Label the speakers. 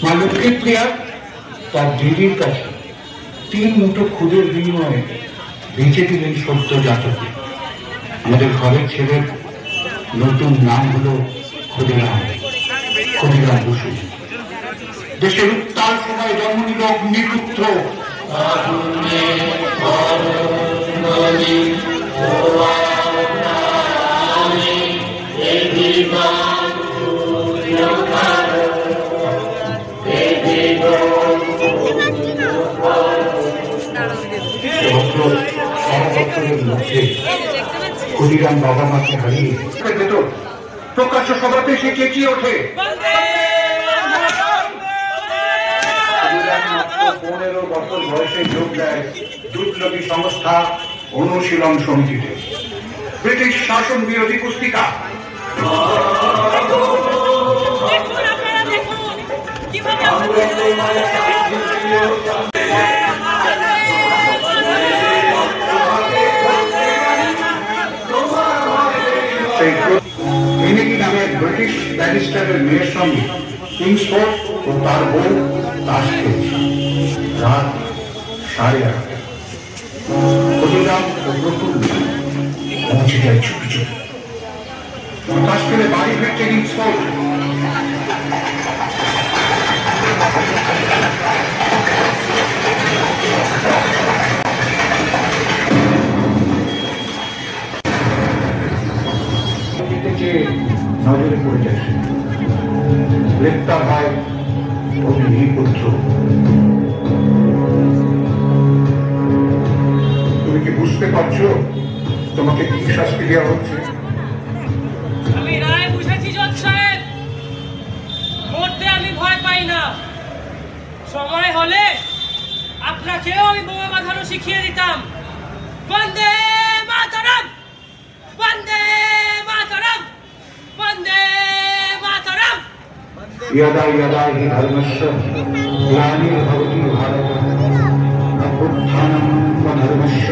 Speaker 1: মা লক্ষ্মী প্রিয়া তার দিদির কাছে 3 মুঠো খুদের বিনিময়ে বেঁচে দিলেন সদ্য জাতকে। আমাদের ঘরের ছেলের নতুন নাম হলো ক্ষুদিরাম বসু। দেশের উত্তাল সময় জন্ম নিল অগ্নিপুত্র ক্ষুদিরাম বাবা মাকে হারিয়ে যেত। প্রকাশ্য সভাতে সে চেঁচিয়ে ওঠে 15 বছর বয়সে যোগ দেয় বিপ্লবী সংস্থা অনুশীলন সমিতিতে। ব্রিটিশ শাসন বিরোধী পুস্তিকা মেনেকি নামে ব্রিটিশ ব্যারিস্টারের মেয়ের সঙ্গে কিংসফোর্ড ও তার বউ তাস খেলছে। রাত 8:30। ক্ষুদিরাম ও প্রফুল্ল পৌঁছে যায় চুপি চুপি। তাস খেলে বাড়ি ফিরছে কিংসফোর্ড। নজরে পড়ে যায়, গ্রেপ্তার হয় অগ্নিপুত্র। তুমি কি বুঝতে পারছো তোমাকে কি শাস্তি দেওয়া হচ্ছে?
Speaker 2: আমি রায় বুঝেছি জজ সাহেব, মরতে আমি ভয় পাই না। সময় হলে আপনাকেও আমি বোমা বাঁধানো শিখিয়ে দিতাম। বন্দে মাতরম, বন্দে মাতরম, বন্দে মাতরম।
Speaker 1: यदा यदा हि धर्मस्य ग्लानिर्भवति भारत अभ्युत्थानं धर्मस्य